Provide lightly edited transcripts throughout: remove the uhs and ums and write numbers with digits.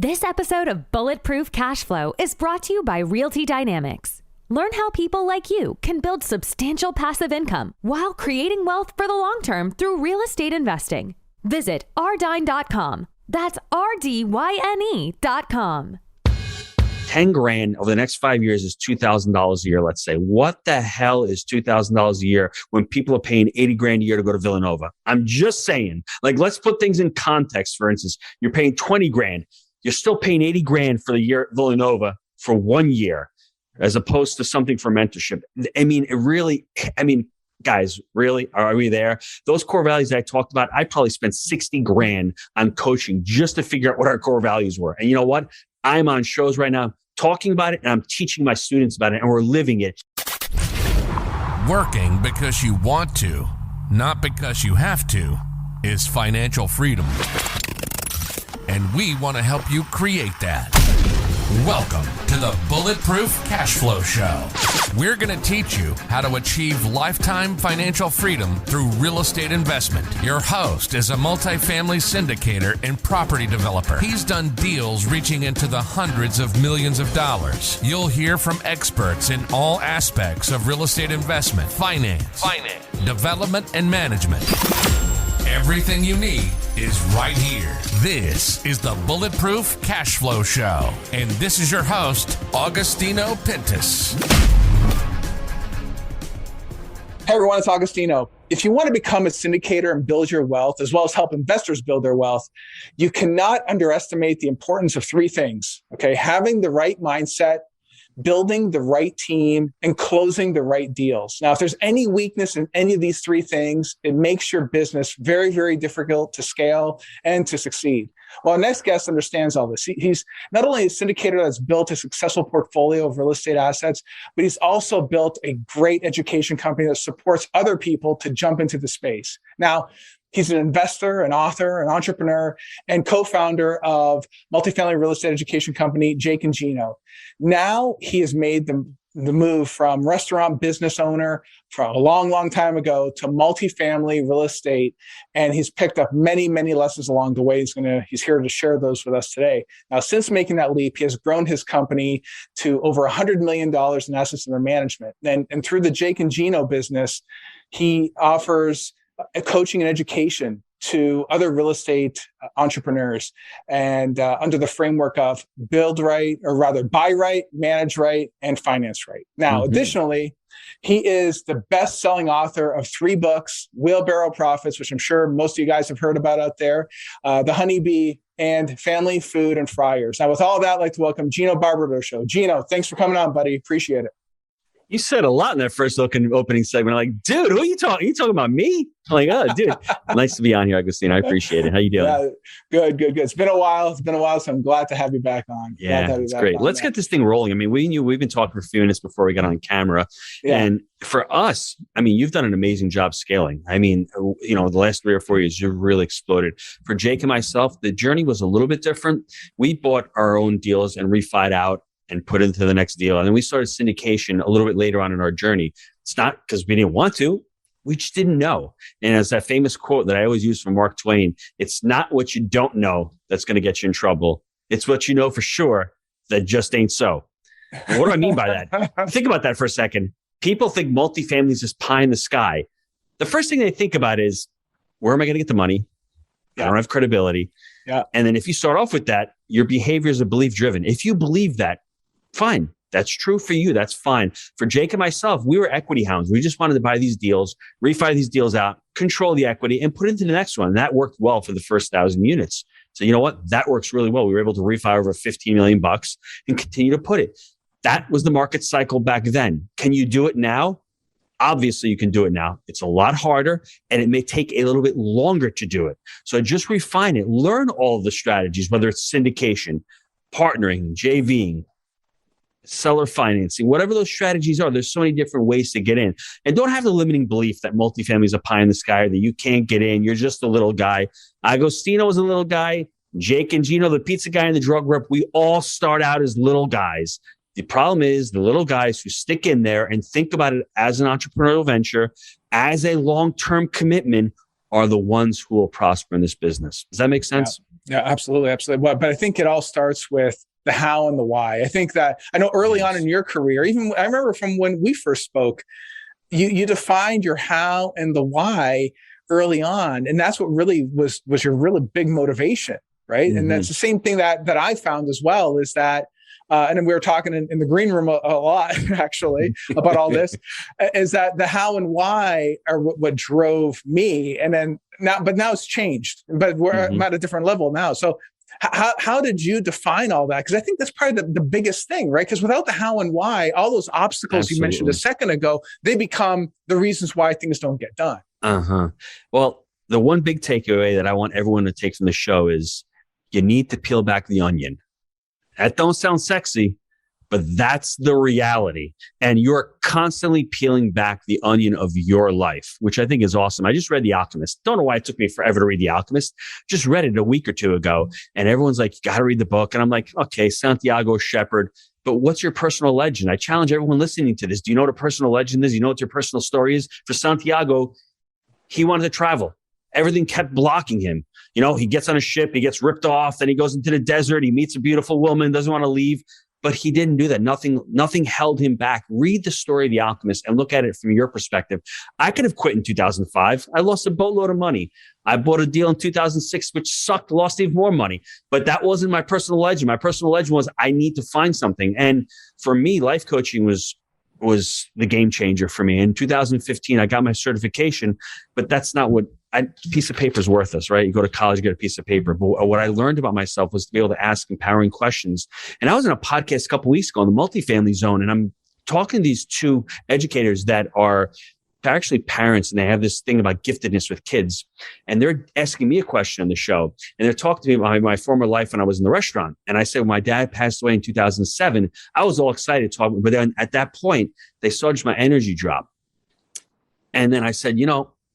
This episode of Bulletproof Cash Flow is brought to you by Realty Dynamics. Learn how people like you can build substantial passive income while creating wealth for the long term through real estate investing. Visit rdyne.com. That's RDYNE.com. 10 grand over the next 5 years is $2,000 a year, let's say. What the hell is $2,000 a year when people are paying 80 grand a year to go to Villanova? I'm just saying, like, let's put things in context. For instance, you're paying 20 grand. You're still paying 80 grand for the year at Villanova for 1 year, as opposed to something for mentorship. Guys, really, are we there? Those core values that I talked about, I probably spent 60 grand on coaching just to figure out what our core values were. And you know what? I'm on shows right now talking about it, and I'm teaching my students about it, and we're living it. Working because you want to, not because you have to, is financial freedom. And we want to help you create that. Welcome to the Bulletproof Cash Flow Show. We're going to teach you how to achieve lifetime financial freedom through real estate investment. Your host is a multifamily syndicator and property developer. He's done deals reaching into the hundreds of millions of dollars. You'll hear from experts in all aspects of real estate investment, finance, development, and management. Everything you need is right here. This is the Bulletproof Cash Flow Show. And this is your host, Augustino Pintus. Hey everyone, it's Augustino. If you want to become a syndicator and build your wealth, as well as help investors build their wealth, you cannot underestimate the importance of three things. Okay, having the right mindset, building the right team, and closing the right deals. Now, if there's any weakness in any of these three things, it makes your business very, very difficult to scale and to succeed. Well, our next guest understands all this. He's not only a syndicator that's built a successful portfolio of real estate assets, but he's also built a great education company that supports other people to jump into the space. Now, he's an investor, an author, an entrepreneur, and co-founder of multifamily real estate education company, Jake and Gino. Now he has made the move from restaurant business owner from a long, long time ago to multifamily real estate. And he's picked up many, many lessons along the way. He's here to share those with us today. Now, since making that leap, he has grown his company to over $100 million in assets under management. And through the Jake and Gino business, he offers coaching and education to other real estate entrepreneurs, and under the framework of build right, or rather buy right, manage right, and finance right. Now, additionally, he is the best-selling author of 3 books, Wheelbarrow Profits, which I'm sure most of you guys have heard about out there, The Honeybee, and Family, Food, and Fryers. Now, with all of that, I'd like to welcome Gino Barbaro to the show. Gino, thanks for coming on, buddy. Appreciate it. You said a lot in that first opening segment. I'm like, dude, who are you talking? Are you talking about me? I'm like, oh, dude, nice to be on here, Agustino. I appreciate it. How you doing? Yeah, good. It's been a while. So I'm glad to have you back on. Yeah, it's great. Let's get this thing rolling. I mean, we've been talking for a few minutes before we got on camera. Yeah. And for us, I mean, you've done an amazing job scaling. I mean, the last 3 or 4 years, you've really exploded. For Jake and myself, the journey was a little bit different. We bought our own deals and refied out and put into the next deal. And then we started syndication a little bit later on in our journey. It's not because we didn't want to, we just didn't know. And as that famous quote that I always use from Mark Twain, it's not what you don't know that's going to get you in trouble. It's what you know for sure that just ain't so. And what do I mean by that? Think about that for a second. People think multifamily is just pie in the sky. The first thing they think about is, where am I going to get the money? I don't have credibility. Yeah. And then if you start off with that, your behavior is belief driven. If you believe that, fine. That's true for you. That's fine. For Jake and myself, we were equity hounds. We just wanted to buy these deals, refi these deals out, control the equity, and put it into the next one. And that worked well for the first 1,000 units. So you know what? That works really well. We were able to refi over $15 million and continue to put it. That was the market cycle back then. Can you do it now? Obviously, you can do it now. It's a lot harder, and it may take a little bit longer to do it. So just refine it. Learn all of the strategies, whether it's syndication, partnering, JVing, seller financing, whatever those strategies are. There's so many different ways to get in. And don't have the limiting belief that multifamily is a pie in the sky or that you can't get in. You're just a little guy. Agostino is a little guy. Jake and Gino, the pizza guy and the drug rep, we all start out as little guys. The problem is the little guys who stick in there and think about it as an entrepreneurial venture, as a long-term commitment, are the ones who will prosper in this business. Does that make sense? Yeah, absolutely. Absolutely. But I think it all starts with the how and the why. I think that I know early on in your career, even I remember from when we first spoke, you defined your how and the why early on. And that's what really was your really big motivation. Right. And that's the same thing that I found as well, is that and then we were talking in the green room a lot, actually, about all this, is that the how and why are what drove me. And then now it's changed, but I'm at a different level now. So how did you define all that? Because I think that's probably the biggest thing, right? Because without the how and why, all those obstacles you mentioned a second ago, they become the reasons why things don't get done. Well, the one big takeaway that I want everyone to take from the show is you need to peel back the onion. That don't sound sexy, but that's the reality. And you're constantly peeling back the onion of your life, which I think is awesome. I just read The Alchemist. Don't know why it took me forever to read The Alchemist. Just read it a week or two ago. And everyone's like, you got to read the book. And I'm like, okay, Santiago Shepherd. But what's your personal legend? I challenge everyone listening to this. Do you know what a personal legend is? You know what your personal story is? For Santiago, he wanted to travel. Everything kept blocking him. You know, he gets on a ship, he gets ripped off, then he goes into the desert, he meets a beautiful woman, doesn't want to leave. But he didn't do that. Nothing held him back. Read the story of The Alchemist and look at it from your perspective. I could have quit in 2005. I lost a boatload of money. I bought a deal in 2006, which sucked, lost even more money. But that wasn't my personal legend. My personal legend was I need to find something. And for me, life coaching was the game changer for me. In 2015, I got my certification, but that's not what a piece of paper is worthless, right? You go to college, you get a piece of paper. But what I learned about myself was to be able to ask empowering questions. And I was in a podcast a couple of weeks ago on the multifamily zone, and I'm talking to these two educators that are actually parents, and they have this thing about giftedness with kids. And they're asking me a question on the show. And they're talking to me about my former life when I was in the restaurant. And I said, when my dad passed away in 2007, I was all excited to talk. But then at that point, they saw just my energy drop. And then I said,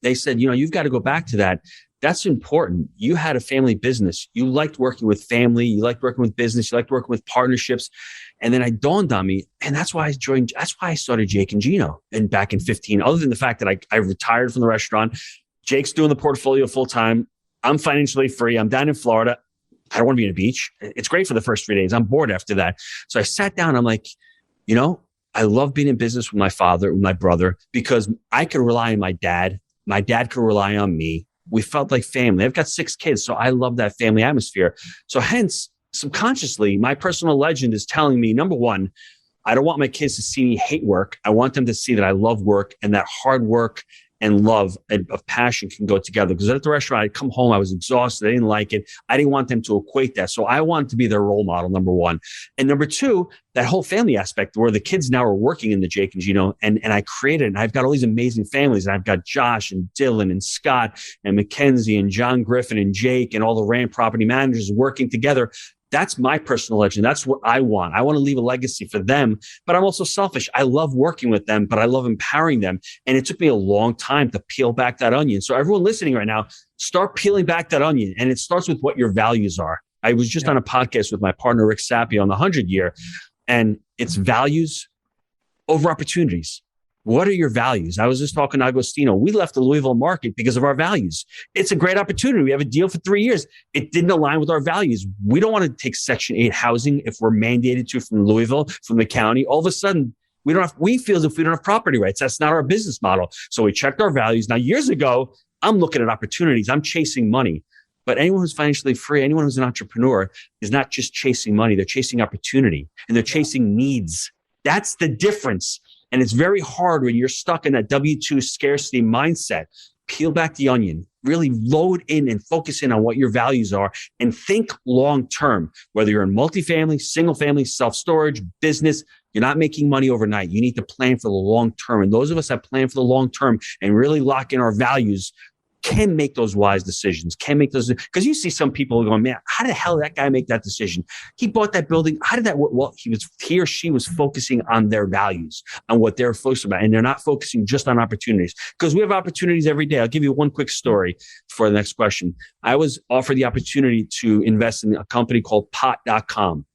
they said, you've got to go back to that. That's important. You had a family business. You liked working with family. You liked working with business. You liked working with partnerships. And then it dawned on me, and that's why I started Jake and Gino and back in 15. Other than the fact that I retired from the restaurant, Jake's doing the portfolio full time. I'm financially free. I'm down in Florida. I don't want to be on the beach. It's great for the first 3 days. I'm bored after that. So I sat down. I'm like, I love being in business with my father, with my brother, because I could rely on my dad. My dad could rely on me. We felt like family. I've got 6 kids, so I love that family atmosphere. So hence, subconsciously, my personal legend is telling me, number one, I don't want my kids to see me hate work. I want them to see that I love work, and that hard work and love of passion can go together. Because at the restaurant, I'd come home, I was exhausted. I didn't like it. I didn't want them to equate that. So I wanted to be their role model, number one. And number two, that whole family aspect where the kids now are working in the Jake and Gino, and I created, and I've got all these amazing families. And I've got Josh and Dylan and Scott and Mackenzie and John Griffin and Jake and all the Rand property managers working together. That's my personal legend. That's what I want. I want to leave a legacy for them, but I'm also selfish. I love working with them, but I love empowering them. And it took me a long time to peel back that onion. So everyone listening right now, start peeling back that onion. And it starts with what your values are. I was just on a podcast with my partner, Rick Sappi, on the 100 year, and it's values over opportunities. What are your values? I was just talking to Agostino. We left the Louisville market because of our values. It's a great opportunity. We have a deal for 3 years. It didn't align with our values. We don't want to take Section 8 housing if we're mandated to from Louisville, from the county. All of a sudden, we feel as if we don't have property rights. That's not our business model. So we checked our values. Now, years ago, I'm looking at opportunities. I'm chasing money. But anyone who's financially free, anyone who's an entrepreneur is not just chasing money. They're chasing opportunity, and they're chasing needs. That's the difference. And it's very hard when you're stuck in that W-2 scarcity mindset. Peel back the onion, really load in and focus in on what your values are, and think long-term, whether you're in multifamily, single family, self-storage, business. You're not making money overnight. You need to plan for the long term. And those of us that plan for the long term and really lock in our values can make those wise decisions, because you see some people going, man, how the hell did that guy make that decision? He bought that building. How did that work? Well, he or she was focusing on their values, on what they're focused about. And they're not focusing just on opportunities, because we have opportunities every day. I'll give you one quick story for the next question. I was offered the opportunity to invest in a company called pot.com.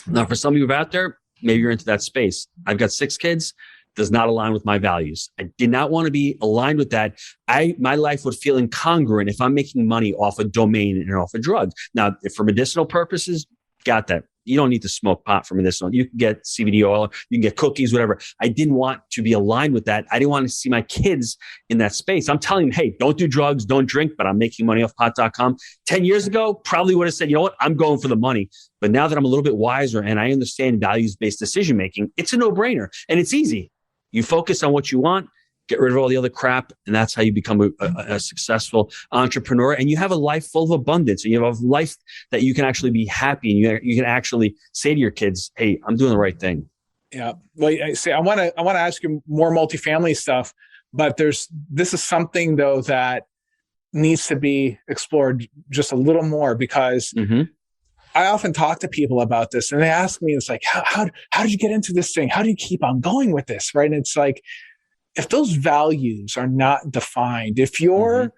Now, for some of you out there, maybe you're into that space. I've got 6 kids. does not align with my values. I did not want to be aligned with that. My life would feel incongruent if I'm making money off a domain and off a drug. Now, if for medicinal purposes, got that. You don't need to smoke pot for medicinal. You can get CBD oil, you can get cookies, whatever. I didn't want to be aligned with that. I didn't want to see my kids in that space. I'm telling them, hey, don't do drugs, don't drink, but I'm making money off pot.com. 10 years ago, probably would have said, you know what, I'm going for the money. But now that I'm a little bit wiser and I understand values-based decision-making, it's a no-brainer and it's easy. You focus on what you want, get rid of all the other crap, and that's how you become a successful entrepreneur. And you have a life full of abundance, and you have a life that you can actually be happy, and you can actually say to your kids, "Hey, I'm doing the right thing." Yeah. Well, I want to ask you more multifamily stuff, but this is something though that needs to be explored just a little more, because I often talk to people about this, and they ask me, it's like, how did you get into this thing? How do you keep on going with this? Right? And it's like, if those values are not defined, if the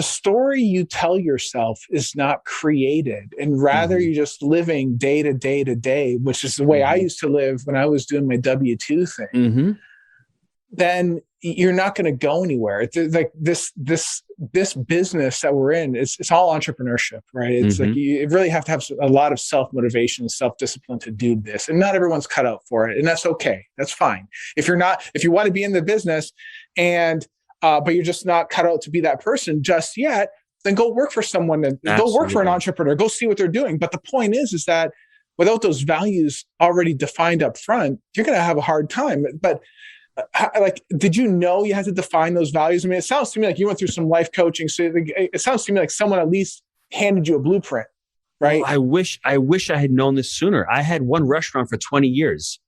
story you tell yourself is not created, and rather you're just living day to day to day, which is the way I used to live when I was doing my W-2 thing, then you're not going to go anywhere. It's like this business that we're in, it's all entrepreneurship, right? It's like you really have to have a lot of self-motivation and self-discipline to do this. And not everyone's cut out for it. And that's okay. That's fine. If you want to be in the business and, but you're just not cut out to be that person just yet, then go work for someone and go work for an entrepreneur, go see what they're doing. But the point is that without those values already defined up front, you're going to have a hard time. But did you know you had to define those values? I mean, it sounds to me like you went through some life coaching. So it sounds to me like someone at least handed you a blueprint, right? Well, I wish I had known this sooner. I had one restaurant for 20 years.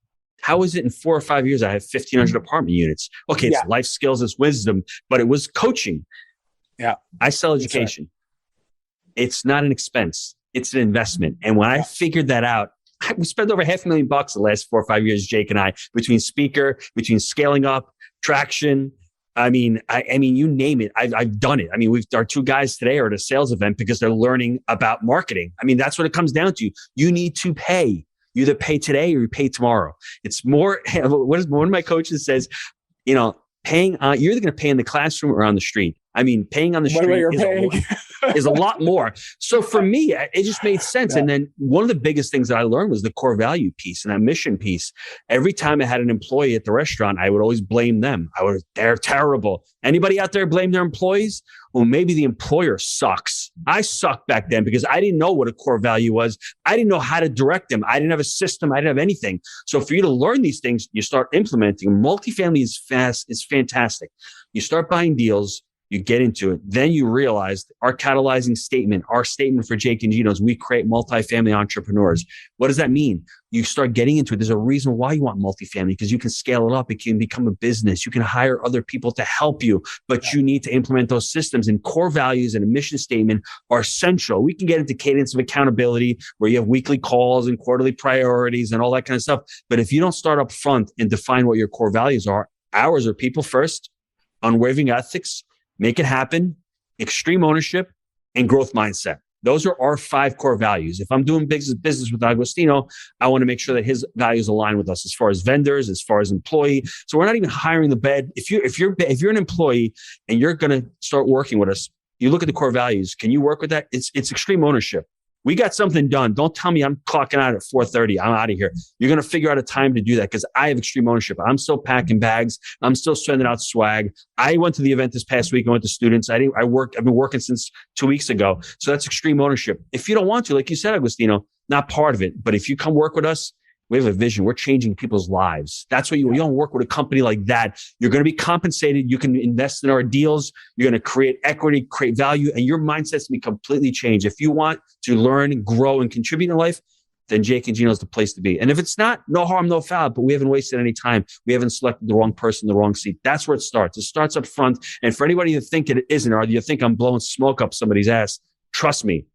How is it in 4 or 5 years I have 1,500 apartment units? Okay, it's life skills, it's wisdom, but it was coaching. Yeah. I sell education. It's not an expense. It's an investment. And when I figured that out, we spent over $500,000 the last 4 or 5 years, Jake and I, between speaker, between scaling up, traction. I mean, you name it. I've done it. I mean, our 2 guys today are at a sales event because they're learning about marketing. I mean, that's what it comes down to. You need to pay. You either pay today or you pay tomorrow. It's more, one of my coaches says, paying on, you're either going to pay in the classroom or on the street. I mean, paying on the street is a lot more. So for me, it just made sense. Yeah. And then one of the biggest things that I learned was the core value piece and that mission piece. Every time I had an employee at the restaurant, I would always blame them. They're terrible. Anybody out there blame their employees? Well, maybe the employer sucks. I sucked back then because I didn't know what a core value was. I didn't know how to direct them. I didn't have a system. I didn't have anything. So for you to learn these things, you start implementing. Multifamily is fantastic. You start buying deals. You get into it. Then you realize our catalyzing statement, our statement for Jake and Gino is we create multifamily entrepreneurs. What does that mean? You start getting into it. There's a reason why you want multifamily, because you can scale it up. It can become a business. You can hire other people to help you, but you need to implement those systems, and core values and a mission statement are essential. We can get into cadence of accountability where you have weekly calls and quarterly priorities and all that kind of stuff. But if you don't start up front and define what your core values are, ours are people first, unwavering ethics, make it happen, extreme ownership, and growth mindset. Those are our 5 core values. If I'm doing business with Agostino, I want to make sure that his values align with us as far as vendors, as far as employee. So we're not even hiring the bed. If you're an employee and you're going to start working with us, you look at the core values. Can you work with that? It's extreme ownership. We got something done. Don't tell me I'm clocking out at 4:30. I'm out of here. You're going to figure out a time to do that because I have extreme ownership. I'm still packing bags. I'm still sending out swag. I went to the event this past week. I went to students. I've been working since 2 weeks ago. So that's extreme ownership. If you don't want to, like you said, Agostino, not part of it. But if you come work with us, we have a vision. We're changing people's lives. That's what you don't work with a company like that. You're going to be compensated. You can invest in our deals. You're going to create equity, create value, and your mindset's going to be completely changed. If you want to learn, grow, and contribute in life, then Jake and Gino is the place to be. And if it's not, no harm, no foul, but we haven't wasted any time. We haven't selected the wrong person, the wrong seat. That's where it starts. It starts up front. And for anybody to think it isn't, or you think I'm blowing smoke up somebody's ass, trust me.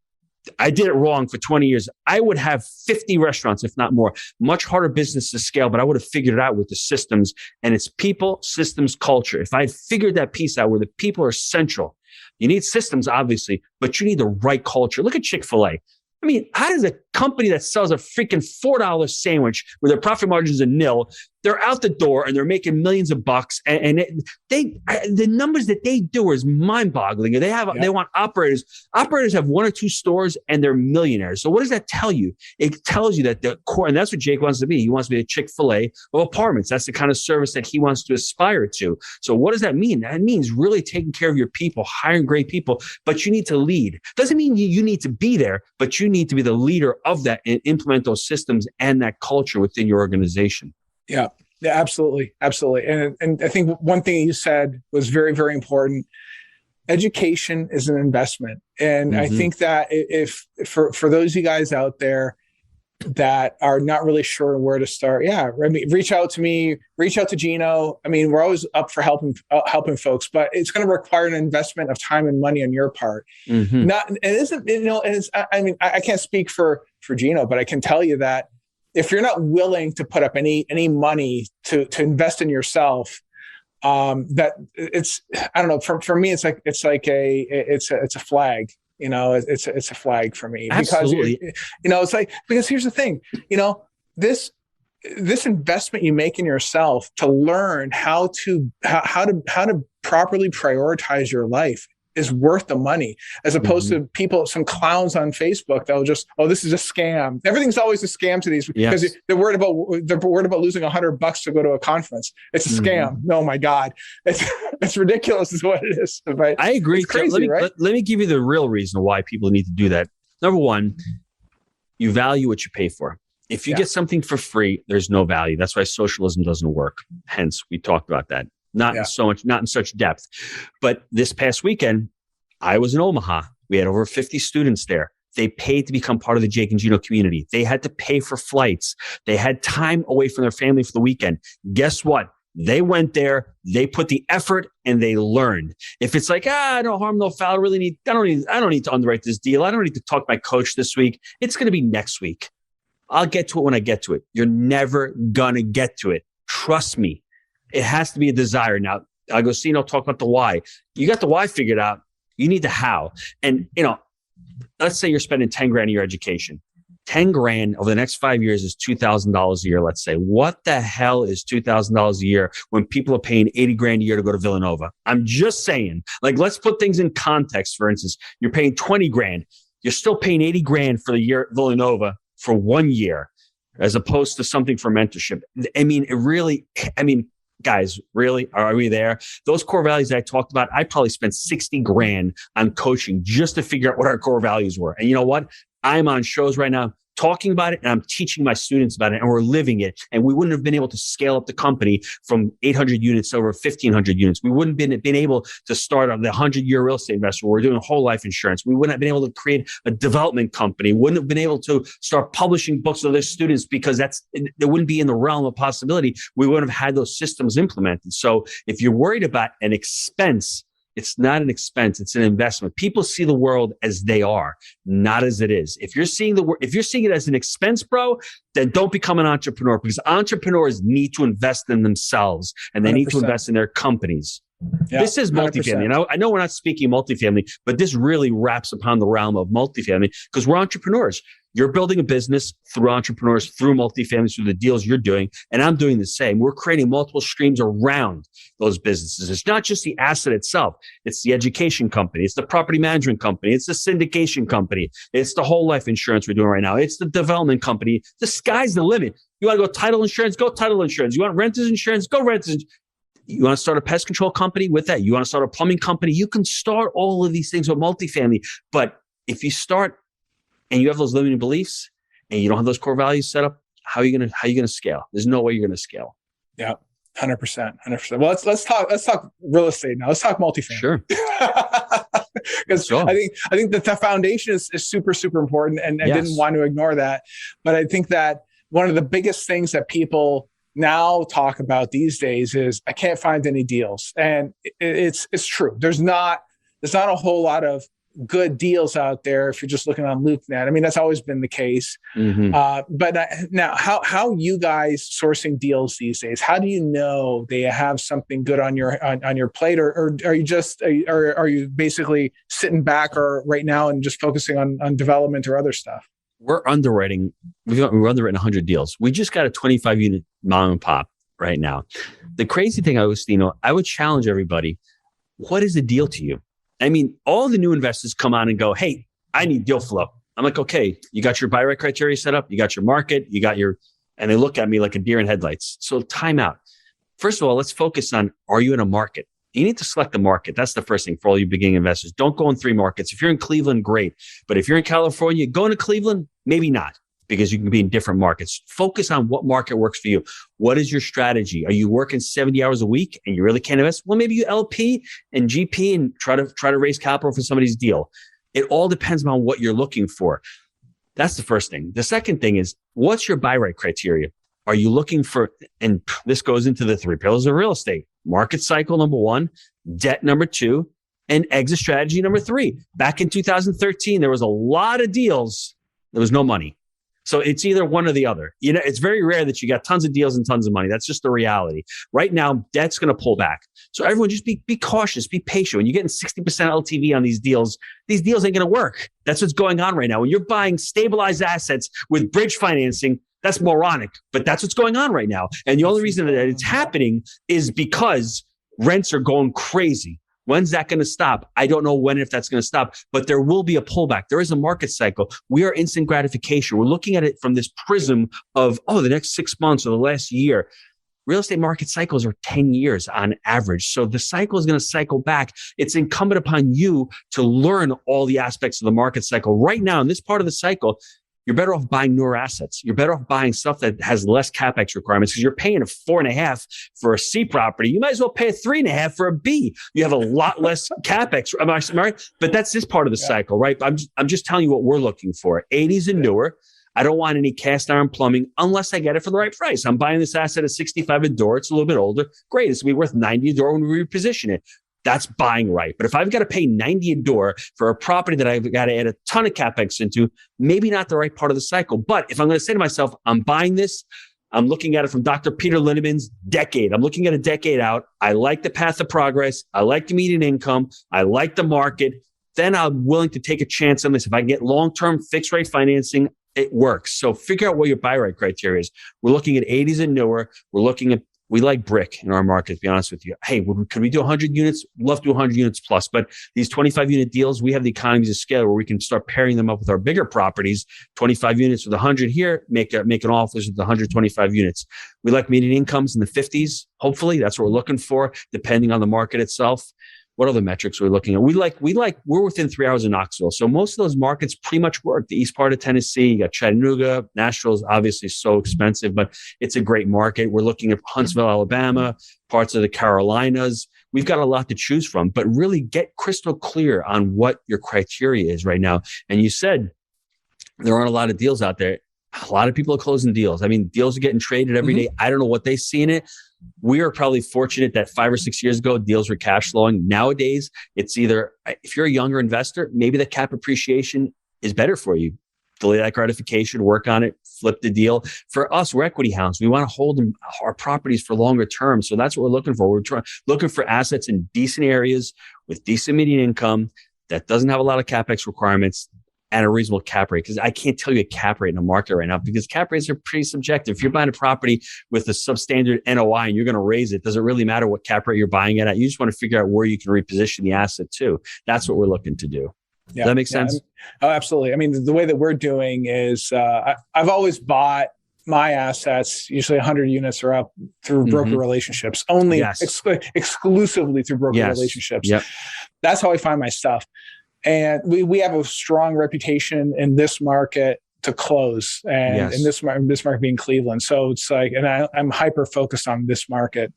I did it wrong for 20 years. I would have 50 restaurants, if not more. Much harder business to scale, but I would have figured it out with the systems. And it's people, systems, culture. If I had figured that piece out where the people are central, you need systems, obviously, but you need the right culture. Look at Chick-fil-A. I mean, how does a company that sells a freaking $4 sandwich where their profit margins are nil. They're out the door and they're making millions of bucks. The numbers that they do is mind-boggling. They want operators. Operators have 1 or 2 stores and they're millionaires. So what does that tell you? It tells you that the core, and that's what Jake wants to be. He wants to be a Chick-fil-A of apartments. That's the kind of service that he wants to aspire to. So what does that mean? That means really taking care of your people, hiring great people, but you need to lead. Doesn't mean you need to be there, but you need to be the leader of that and implement those systems and that culture within your organization. Yeah, absolutely. Absolutely. And I think one thing you said was very, very important. Education is an investment. And I think that if for those of you guys out there that are not really sure where to start, reach out to me, reach out to Gino. I mean, we're always up for helping folks, but it's going to require an investment of time and money on your part. I can't speak for Gino, but I can tell you that if you're not willing to put up any money to invest in yourself, that it's, I don't know, for me, it's a flag, it's a flag for me. Absolutely. Because, because here's the thing, this investment you make in yourself to learn how to properly prioritize your life is worth the money, as opposed to some clowns on Facebook that'll just, this is a scam. Everything's always a scam to these because they're worried about losing $100 to go to a conference. It's a scam. Oh my God. It's ridiculous is what it is. Right? I agree. It's crazy, let me give you the real reason why people need to do that. Number one, you value what you pay for. If you get something for free, there's no value. That's why socialism doesn't work. Hence, we talked about that. Not in such depth. But this past weekend, I was in Omaha. We had over 50 students there. They paid to become part of the Jake and Gino community. They had to pay for flights. They had time away from their family for the weekend. Guess what? They went there, they put the effort, and they learned. If it's like, no harm, no foul, I don't need to underwrite this deal. I don't need to talk to my coach this week. It's going to be next week. I'll get to it when I get to it. You're never going to get to it. Trust me. It has to be a desire. Now, Agostino talked about the why. You got the why figured out. You need the how. And, let's say you're spending 10 grand on your education. 10 grand over the next 5 years is $2,000 a year, let's say. What the hell is $2,000 a year when people are paying 80 grand a year to go to Villanova? I'm just saying, let's put things in context. For instance, you're paying 20 grand. You're still paying 80 grand for the year at Villanova for 1 year, as opposed to something for mentorship. Guys, really, are we there? Those core values that I talked about, I probably spent 60 grand on coaching just to figure out what our core values were. And you know what? I'm on shows right now talking about it, and I'm teaching my students about it, and we're living it. And we wouldn't have been able to scale up the company from 800 units to over 1,500 units. We wouldn't have been able to start on the 100-year real estate investor. We're doing whole life insurance. We wouldn't have been able to create a development company. Wouldn't have been able to start publishing books with their students because that wouldn't be in the realm of possibility. We wouldn't have had those systems implemented. So if you're worried about an expense, it's not an expense. It's an investment. People see the world as they are, not as it is. If you're seeing it as an expense, bro, then don't become an entrepreneur, because entrepreneurs need to invest in themselves and they 100%. Need to invest in their companies. Yeah, this is multifamily. And I know we're not speaking multifamily, but this really wraps upon the realm of multifamily because we're entrepreneurs. You're building a business through entrepreneurs, through multifamily, through the deals you're doing. And I'm doing the same. We're creating multiple streams around those businesses. It's not just the asset itself. It's the education company. It's the property management company. It's the syndication company. It's the whole life insurance we're doing right now. It's the development company. The sky's the limit. You want to go title insurance? Go title insurance. You want renters insurance? Go renters insurance. You want to start a pest control company with that? You want to start a plumbing company? You can start all of these things with multifamily. But if you start and you have those limiting beliefs and you don't have those core values set up, how are you going to scale? There's no way you're going to scale. Yeah, 100%. Well, let's talk real estate now. Let's talk multifamily. Sure. Because I think that the foundation is super, super important, and I didn't want to ignore that. But I think that one of the biggest things that people now talk about these days is I can't find any deals, and it's true. There's not a whole lot of good deals out there if you're just looking on LoopNet. I mean, that's always been the case. But now, how you guys sourcing deals these days? How do you know they have something good on your plate, or are you just are you basically sitting back or right now and just focusing on development or other stuff? we're underwriting. We've underwritten 100 deals. We just got a 25 unit mom and pop right now. The crazy thing, Agostino, I would challenge everybody. What is a deal to you? I mean, all the new investors come on and go, hey, I need deal flow. I'm like, okay, you got your buy right criteria set up. You got your market. You got your, and they look at me like a deer in headlights. So time out. First of all, let's focus on, are you in a market? You need to select the market. That's the first thing for all you beginning investors. Don't go in 3 markets. If you're in Cleveland, great. But if you're in California, going to Cleveland, maybe not, because you can be in different markets. Focus on what market works for you. What is your strategy? Are you working 70 hours a week and you really can't invest? Well, maybe you LP and GP and try to raise capital for somebody's deal. It all depends on what you're looking for. That's the first thing. The second thing is, what's your buy right criteria? Are you looking for, and this goes into the 3 pillars of real estate, market cycle, number 1, debt, number 2, and exit strategy, number 3. Back in 2013, there was a lot of deals. There was no money. So it's either one or the other. You know, it's very rare that you got tons of deals and tons of money. That's just the reality. Right now, debt's going to pull back. So everyone just be cautious, be patient. When you're getting 60% LTV on these deals ain't going to work. That's what's going on right now. When you're buying stabilized assets with bridge financing, that's moronic, but that's what's going on right now. And the only reason that it's happening is because rents are going crazy. When's that going to stop? I don't know when, if that's going to stop, but there will be a pullback. There is a market cycle. We are instant gratification. We're looking at it from this prism of, the next 6 months or the last year. Real estate market cycles are 10 years on average. So the cycle is going to cycle back. It's incumbent upon you to learn all the aspects of the market cycle. Right now, in this part of the cycle, you're better off buying newer assets. You're better off buying stuff that has less CapEx requirements, because you're paying a 4.5 for a C property. You might as well pay a 3.5 for a B. You have a lot less CapEx. Am I right? But that's this part of the cycle, right? I'm just telling you what we're looking for. 80s and newer. I don't want any cast iron plumbing unless I get it for the right price. I'm buying this asset at 65 a door. It's a little bit older. Great. It's going to be worth 90 a door when we reposition it. That's buying right. But if I've got to pay 90 a door for a property that I've got to add a ton of CapEx into, maybe not the right part of the cycle. But if I'm going to say to myself, I'm buying this, I'm looking at it from Dr. Peter Lindemann's decade. I'm looking at a decade out. I like the path of progress. I like the median income. I like the market. Then I'm willing to take a chance on this. If I get long-term fixed rate financing, it works. So figure out what your buy right criteria is. We're looking at 80s and newer. We like brick in our market, to be honest with you. Hey, could we do 100 units? Love to do 100 units plus. But these 25 unit deals, we have the economies of scale where we can start pairing them up with our bigger properties. 25 units with 100 here, make an offer with 125 units. We like median incomes in the 50s. Hopefully, that's what we're looking for, depending on the market itself. What other metrics are we looking at? We're within 3 hours of Knoxville. So most of those markets pretty much work. The east part of Tennessee, you got Chattanooga. Nashville's obviously so expensive, but it's a great market. We're looking at Huntsville, Alabama, parts of the Carolinas. We've got a lot to choose from, but really get crystal clear on what your criteria is right now. And you said there aren't a lot of deals out there. A lot of people are closing deals. I mean, deals are getting traded every day. I don't know what they see in it. We are probably fortunate that 5 or 6 years ago, deals were cash flowing. Nowadays, it's either, if you're a younger investor, maybe the cap appreciation is better for you. Delay that gratification, work on it, flip the deal. For us, we're equity hounds. We want to hold our properties for longer term. So that's what we're looking for. We're looking for assets in decent areas with decent median income that doesn't have a lot of CapEx requirements, at a reasonable cap rate. Because I can't tell you a cap rate in the market right now, because cap rates are pretty subjective. If you're buying a property with a substandard NOI and you're going to raise it, does it really matter what cap rate you're buying it at? You just want to figure out where you can reposition the asset to. That's what we're looking to do. Does that make sense? Oh, absolutely. I mean, the way that we're doing is I've always bought my assets, usually 100 units or up, through broker relationships, only exclusively through broker relationships. Yep. That's how I find my stuff. And we have a strong reputation in this market to close, and in this market being Cleveland. So it's like, and I'm hyper focused on this market.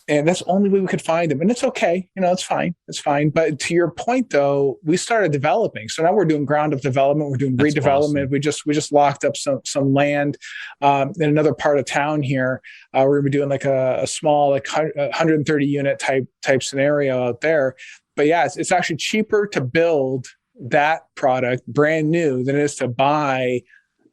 And that's the only way we could find them. And it's okay. It's fine. It's fine. But to your point though, we started developing. So now we're doing ground up development. We're doing redevelopment. Awesome. We just locked up some land in another part of town here. We're going to be doing like a small, 130 unit type scenario out there. But yeah, it's actually cheaper to build that product brand new than it is to buy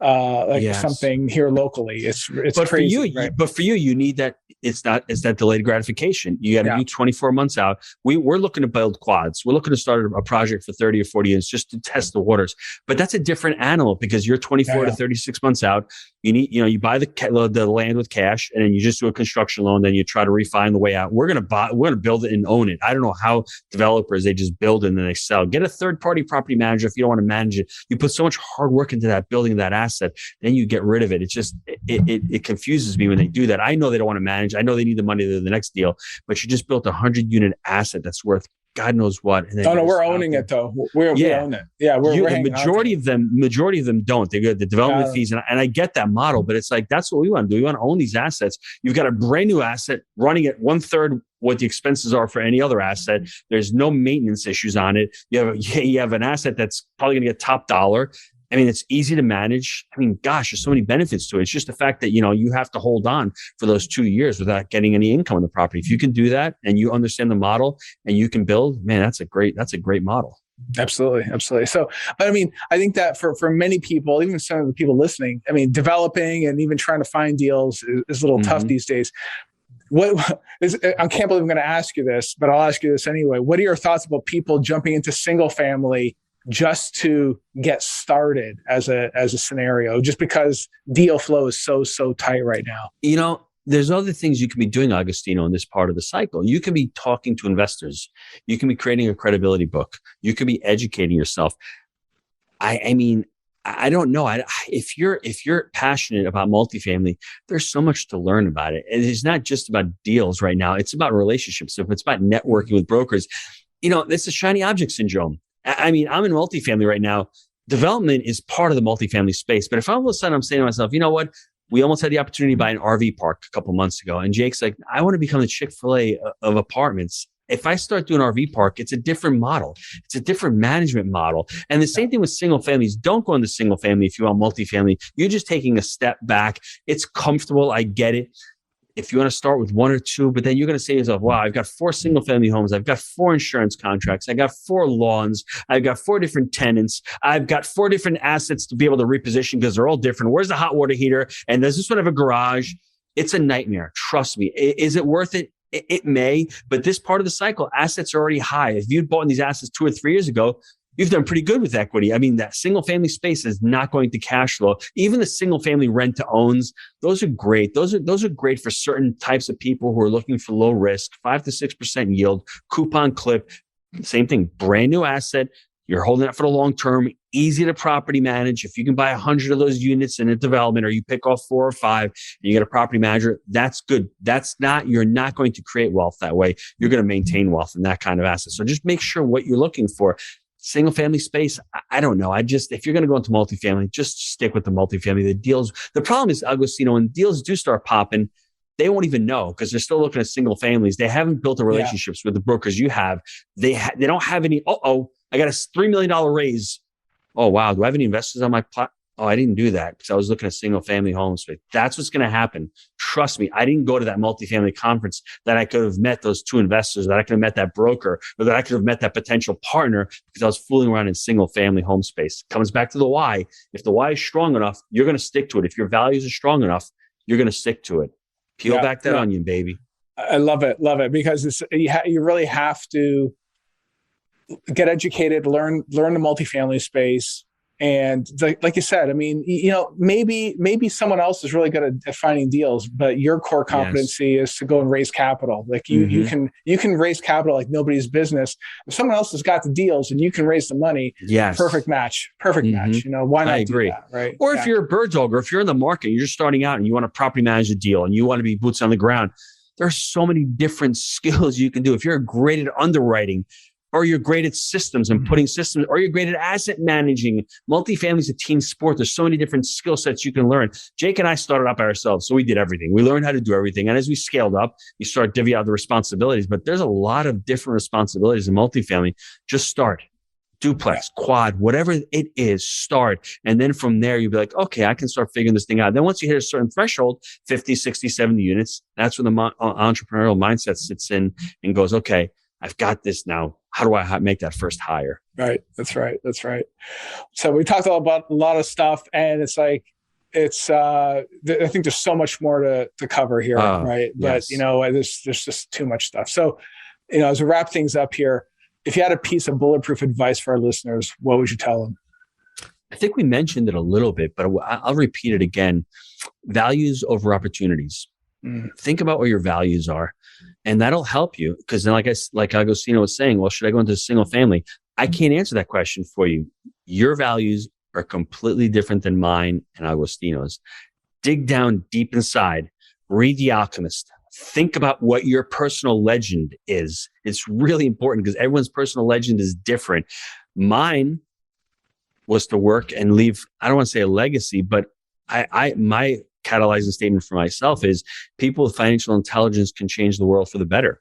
something here locally. It's crazy. But for you, you need that. it's that delayed gratification. You got to do 24 months out. We're looking to build quads. We're looking to start a project for 30 or 40 years just to test the waters. But that's a different animal because you're 24 to 36 months out. You need, you buy the land with cash, and then you just do a construction loan. Then you try to refine the way out. We're going to build it and own it. I don't know how developers, they just build it and then they sell. Get a third party property manager if you don't want to manage it. You put so much hard work into that building, that asset, then you get rid of it. It's just, it confuses me when they do that. I know they don't want to manage. I know they need the money to the next deal, but you just built a 100-unit asset that's worth God knows what. And then we're owning it though. We own it. Yeah, the majority of them don't. They get the development fees, and I get that model, but it's like that's what we want to do. We want to own these assets. You've got a brand new asset running at 1/3 what the expenses are for any other asset. There's no maintenance issues on it. You have an asset that's probably going to get top dollar. I mean, it's easy to manage. I mean, gosh, there's so many benefits to it. It's just the fact that, you have to hold on for those 2 years without getting any income on the property. If you can do that and you understand the model and you can build, man, that's a great model. Absolutely. Absolutely. So, but I mean, I think that for many people, even some of the people listening, I mean, developing and even trying to find deals is a little tough these days. I can't believe I'm going to ask you this, but I'll ask you this anyway. What are your thoughts about people jumping into single family just to get started as a scenario, just because deal flow is so tight right now? There's other things you can be doing, Agostino, in this part of the cycle. You can be talking to investors. You can be creating a credibility book. You can be educating yourself. I mean, I don't know. If you're passionate about multifamily, there's so much to learn about it. And it's not just about deals right now. It's about relationships. It's about networking with brokers. It's a shiny object syndrome. I mean, I'm in multifamily right now. Development is part of the multifamily space. But if all of a sudden I'm saying to myself, you know what? We almost had the opportunity to buy an RV park a couple months ago. And Jake's like, I want to become the Chick-fil-A of apartments. If I start doing RV park, it's a different model. It's a different management model. And the same thing with single families. Don't go into single family if you want multifamily. You're just taking a step back. It's comfortable. I get it. If you want to start with one or two, but then you're going to say to yourself, wow, I've got 4 single family homes. I've got 4 insurance contracts. I got 4 lawns. I've got 4 different tenants. I've got 4 different assets to be able to reposition because they're all different. Where's the hot water heater? And does this one have a garage? It's a nightmare. Trust me. Is it worth it? It may, but this part of the cycle, assets are already high. If you'd bought these assets 2 or 3 years ago, you've done pretty good with equity. I mean, that single family space is not going to cash flow. Even the single family rent to owns, those are great. Those are great for certain types of people who are looking for low risk, 5 to 6% yield, coupon clip. Same thing, brand new asset. You're holding it for the long term, easy to property manage. If you can buy 100 of those units in a development, or you pick off 4 or 5 and you get a property manager, that's good. You're not going to create wealth that way. You're going to maintain wealth in that kind of asset. So just make sure what you're looking for. Single family space, I don't know. If you're going to go into multifamily, just stick with the multifamily. The problem is, Agostino, when deals do start popping, they won't even know because they're still looking at single families. They haven't built the relationships with the brokers you have. They don't have any, I got a $3 million raise. Oh, wow. Do I have any investors on my platform? Oh, I didn't do that because I was looking at single family homes. That's what's going to happen. Trust me. I didn't go to that multifamily conference that I could have met those 2 investors, that I could have met that broker, or that I could have met that potential partner because I was fooling around in single family home space. Comes back to the why. If the why is strong enough, you're going to stick to it. If your values are strong enough, you're going to stick to it. Peel back that onion, baby. I love it. Love it. Because you really have to get educated, learn the multifamily space. And like you said, I mean, maybe someone else is really good at finding deals, but your core competency is to go and raise capital. Like you can raise capital like nobody's business. If someone else has got the deals and you can raise the money, perfect match. Why not do that, right? Or if you're a bird dog, or if you're in the market, you're just starting out and you want to property manage a deal and you want to be boots on the ground, there's so many different skills you can do. If you're great at underwriting, or you're great at systems and putting systems, or you're great at asset managing. Multifamily is a team sport. There's so many different skill sets you can learn. Jake and I started up by ourselves, so we did everything. We learned how to do everything. And as we scaled up, you start divvying out the responsibilities. But there's a lot of different responsibilities in multifamily. Just start. Duplex, quad, whatever it is, start. And then from there, you'll be like, okay, I can start figuring this thing out. Then once you hit a certain threshold, 50, 60, 70 units, that's when the entrepreneurial mindset sits in and goes, okay, I've got this now. How do I make that first hire? Right. That's right. So we talked about a lot of stuff, and it's like, it's I think there's so much more to cover here, right? But yes. there's just too much stuff. So, as we wrap things up here, if you had a piece of bulletproof advice for our listeners, what would you tell them? I think we mentioned it a little bit, but I'll repeat it again. Values over opportunities. Think about what your values are, and that'll help you. Because then, like Agostino was saying, well, should I go into a single family? I can't answer that question for you. Your values are completely different than mine and Agostino's. Dig down deep inside. Read The Alchemist. Think about what your personal legend is. It's really important because everyone's personal legend is different. Mine was to work and leave, I don't want to say a legacy, but my catalyzing statement for myself is people with financial intelligence can change the world for the better.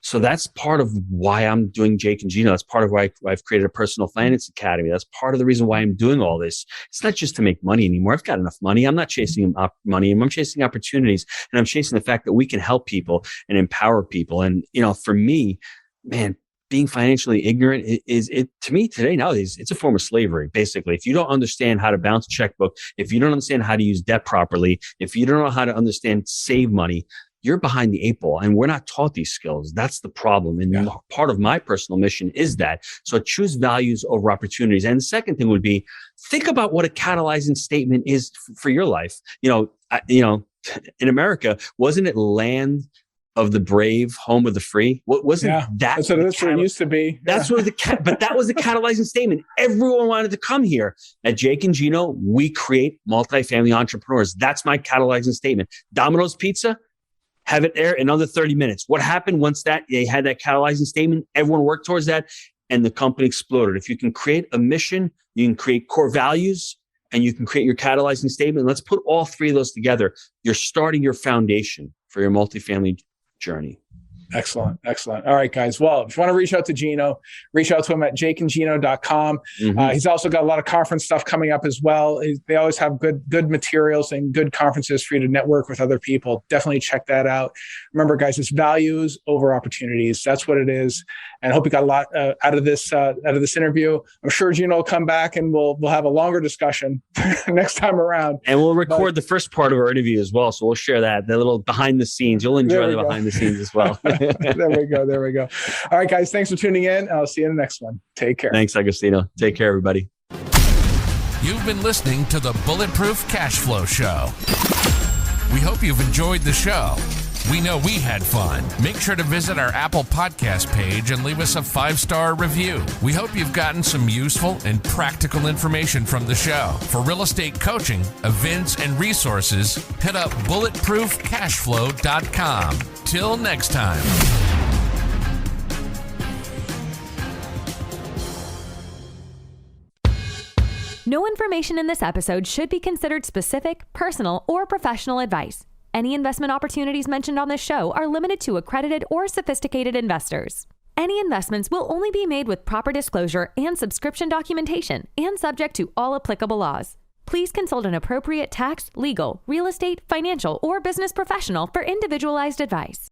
So that's part of why I'm doing Jake and Gino. That's part of why I've created a personal finance academy. That's part of the reason why I'm doing all this. It's not just to make money anymore. I've got enough money. I'm not chasing money. I'm chasing opportunities, and I'm chasing the fact that we can help people and empower people. And, for me, man, being financially ignorant is to me today nowadays, it's a form of slavery. Basically, if you don't understand how to balance a checkbook, if you don't understand how to use debt properly, if you don't know how to understand save money, you're behind the eight ball, and we're not taught these skills. That's the problem. And part of my personal mission is that. So choose values over opportunities. And the second thing would be, think about what a catalyzing statement is for your life. In America, wasn't it land of the brave, home of the free? What wasn't that? That's what it used to be. That's what but that was the catalyzing statement. Everyone wanted to come here. At Jake and Gino, we create multifamily entrepreneurs. That's my catalyzing statement. Domino's Pizza, have it there in under 30 minutes. What happened once they had that catalyzing statement? Everyone worked towards that, and the company exploded. If you can create a mission, you can create core values, and you can create your catalyzing statement. Let's put all three of those together. You're starting your foundation for your multifamily journey. Excellent. All right, guys. Well, if you want to reach out to Gino, reach out to him at jakeandgino.com. He's also got a lot of conference stuff coming up as well. They always have good materials and good conferences for you to network with other people. Definitely check that out. Remember, guys, it's values over opportunities. That's what it is. And I hope you got a lot out of this interview. I'm sure Gino will come back and we'll have a longer discussion next time around. And we'll record the first part of our interview as well. So we'll share that, the little behind the scenes. You'll enjoy the behind the scenes as well. There we go. All right, guys, thanks for tuning in. I'll see you in the next one. Take care. Thanks, Agostino. Take care, everybody. You've been listening to the Bulletproof Cash Flow Show. We hope you've enjoyed the show. We know we had fun. Make sure to visit our Apple Podcast page and leave us a 5-star review. We hope you've gotten some useful and practical information from the show. For real estate coaching, events, and resources, hit up bulletproofcashflow.com. Till next time. No information in this episode should be considered specific, personal, or professional advice. Any investment opportunities mentioned on this show are limited to accredited or sophisticated investors. Any investments will only be made with proper disclosure and subscription documentation and subject to all applicable laws. Please consult an appropriate tax, legal, real estate, financial, or business professional for individualized advice.